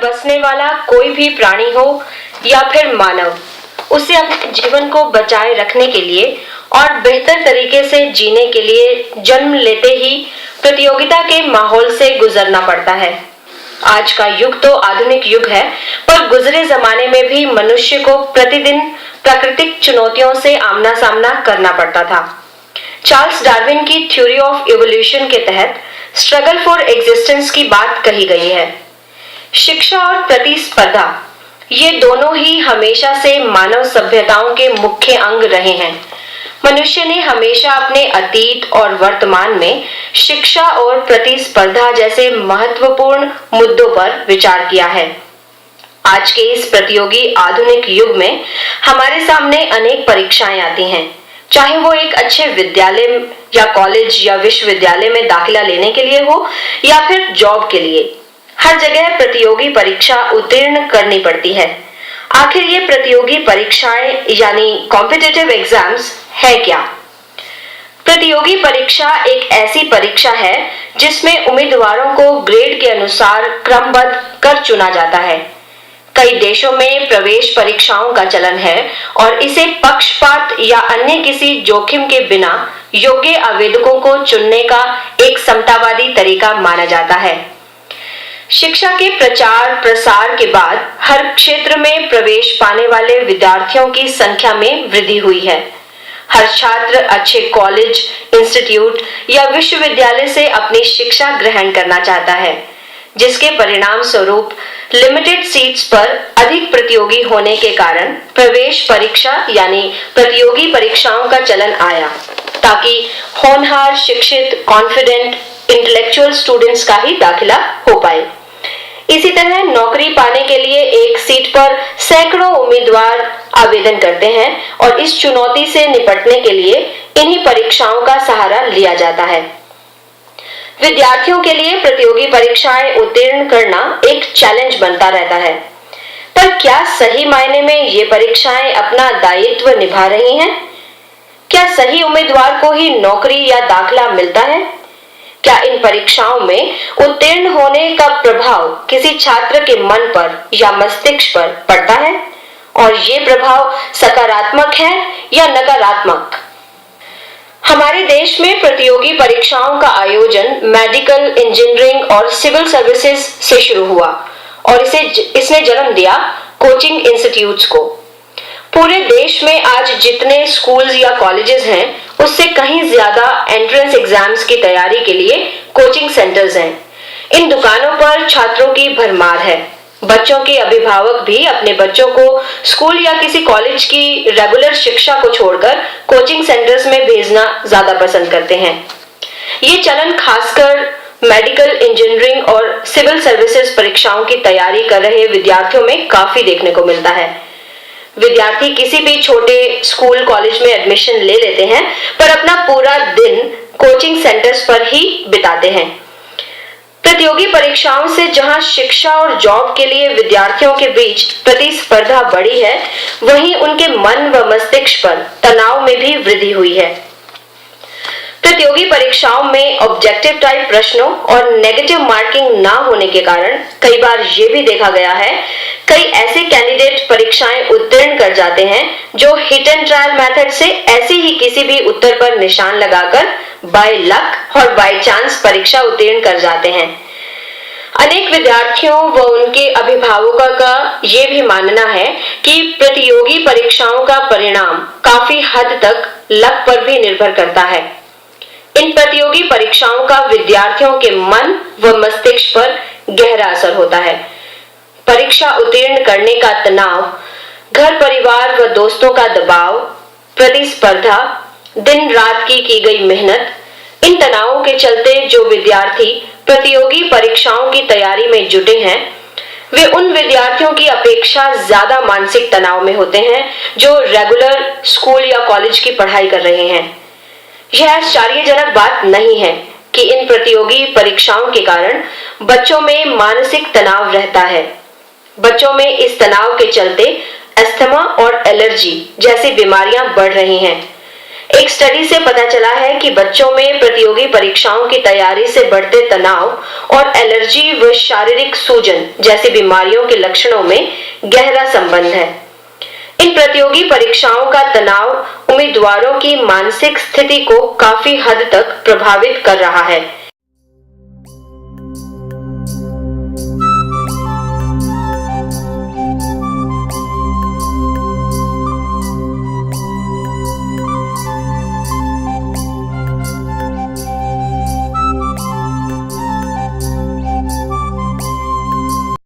बसने वाला कोई भी प्राणी हो या फिर मानव, उसे अपने जीवन को बचाए रखने के लिए और बेहतर तरीके से जीने के लिए जन्म लेते ही प्रतियोगिता के माहौल से गुजरना पड़ता है। आज का युग तो आधुनिक युग है, पर गुजरे जमाने में भी मनुष्य को प्रतिदिन प्राकृतिक चुनौतियों से आमना सामना करना पड़ता था। चार्ल्स डार्विन की थ्योरी ऑफ इवोल्यूशन के तहत स्ट्रगल फॉर एग्जिस्टेंस की बात कही गई है। शिक्षा और प्रतिस्पर्धा, ये दोनों ही हमेशा से मानव सभ्यताओं के मुख्य अंग रहे हैं। मनुष्य ने हमेशा अपने अतीत और वर्तमान में शिक्षा और प्रतिस्पर्धा जैसे महत्वपूर्ण मुद्दों पर विचार किया है। आज के इस प्रतियोगी आधुनिक युग में हमारे सामने अनेक परीक्षाएं आती हैं, चाहे वो एक अच्छे विद्यालय या कॉलेज या विश्वविद्यालय में दाखिला लेने के लिए हो या फिर जॉब के लिए। हर जगह प्रतियोगी परीक्षा उत्तीर्ण करनी पड़ती है। आखिर ये प्रतियोगी परीक्षाएं यानी कॉम्पिटिटिव एग्जाम्स है क्या? प्रतियोगी परीक्षा एक ऐसी परीक्षा है जिसमें उम्मीदवारों को ग्रेड के अनुसार क्रमबद्ध कर चुना जाता है। कई देशों में प्रवेश परीक्षाओं का चलन है और इसे पक्षपात या अन्य किसी जोखिम के बिना योग्य आवेदकों को चुनने का एक समतावादी तरीका माना जाता है। शिक्षा के प्रचार प्रसार के बाद हर क्षेत्र में प्रवेश पाने वाले विद्यार्थियों की संख्या में वृद्धि हुई है। हर छात्र अच्छे कॉलेज, इंस्टीट्यूट या विश्वविद्यालय से अपनी शिक्षा ग्रहण करना चाहता है, जिसके परिणाम स्वरूप लिमिटेड सीट्स पर अधिक प्रतियोगी होने के कारण प्रवेश परीक्षा यानी प्रतियोगी परीक्षाओं का चलन आया, ताकि होनहार, शिक्षित, कॉन्फिडेंट, इंटेलेक्चुअल स्टूडेंट्स का ही दाखिला हो पाए। इसी तरह नौकरी पाने के लिए एक सीट पर सैकड़ों उम्मीदवार आवेदन करते हैं और इस चुनौती से निपटने के लिए इन्हीं परीक्षाओं का सहारा लिया जाता है। विद्यार्थियों के लिए प्रतियोगी परीक्षाएं उत्तीर्ण करना एक चैलेंज बनता रहता है, पर क्या सही मायने में ये परीक्षाएं अपना दायित्व निभा रही हैं? क्या सही उम्मीदवार को ही नौकरी या दाखिला मिलता है? क्या इन परीक्षाओं में उत्तीर्ण होने का प्रभाव किसी छात्र के मन पर या मस्तिष्क पर पड़ता है? और ये प्रभाव सकारात्मक है या नकारात्मक? हमारे देश में प्रतियोगी परीक्षाओं का आयोजन मेडिकल, इंजीनियरिंग और सिविल सर्विसेज से शुरू हुआ और इसने जन्म दिया कोचिंग इंस्टीट्यूट्स को। पूरे देश में आज जितने स्कूल्स या कॉलेजेस हैं, उससे कहीं ज्यादा एंट्रेंस एग्जाम्स की तैयारी के लिए कोचिंग सेंटर्स हैं। इन दुकानों पर छात्रों की भरमार है। बच्चों के अभिभावक भी अपने बच्चों को स्कूल या किसी कॉलेज की रेगुलर शिक्षा को छोड़कर कोचिंग सेंटर्स में भेजना ज्यादा पसंद करते हैं। ये चलन खासकर मेडिकल, इंजीनियरिंग और सिविल सर्विसेज परीक्षाओं की तैयारी कर रहे विद्यार्थियों में काफी देखने को मिलता है। विद्यार्थी किसी भी छोटे स्कूल, कॉलेज में एडमिशन ले लेते हैं, पर अपना पूरा दिन कोचिंग सेंटर्स पर ही बिताते हैं। प्रतियोगी परीक्षाओं से जहां शिक्षा और जॉब के लिए विद्यार्थियों के बीच प्रतिस्पर्धा बढ़ी है, वहीं उनके मन व मस्तिष्क पर तनाव में भी वृद्धि हुई है। प्रतियोगी परीक्षाओं में ऑब्जेक्टिव टाइप प्रश्नों और नेगेटिव मार्किंग ना होने के कारण कई बार ये भी देखा गया है, कई ऐसे कैंडिडेट परीक्षाएं उत्तीर्ण कर जाते हैं जो हिट एंड ट्रायल मेथड से ऐसे ही किसी भी उत्तर पर निशान लगाकर बाय लक और बाय चांस परीक्षा उत्तीर्ण कर जाते हैं। अनेक विद्यार्थियों व उनके अभिभावकों का ये भी मानना है कि प्रतियोगी परीक्षाओं का परिणाम काफी हद तक लक पर भी निर्भर करता है। इन प्रतियोगी परीक्षाओं का विद्यार्थियों के मन व मस्तिष्क पर गहरा असर होता है। परीक्षा उत्तीर्ण करने का तनाव, घर परिवार व दोस्तों का दबाव, प्रतिस्पर्धा, दिन रात की गई मेहनत, इन तनावों के चलते जो विद्यार्थी प्रतियोगी परीक्षाओं की तैयारी में जुटे हैं, वे उन विद्यार्थियों की अपेक्षा ज्यादा मानसिक तनाव में होते हैं जो रेगुलर स्कूल या कॉलेज की पढ़ाई कर रहे हैं। यह आश्चर्यजनक बात नहीं है कि इन प्रतियोगी परीक्षाओं के कारण बच्चों में मानसिक तनाव रहता है। बच्चों में इस तनाव के चलते अस्थमा और एलर्जी जैसी बीमारियां बढ़ रही हैं। एक स्टडी से पता चला है कि बच्चों में प्रतियोगी परीक्षाओं की तैयारी से बढ़ते तनाव और एलर्जी व शारीरिक सूजन जैसी बीमारियों के लक्षणों में गहरा संबंध है। इन प्रतियोगी परीक्षाओं का तनाव उम्मीदवारों की मानसिक स्थिति को काफी हद तक प्रभावित कर रहा है।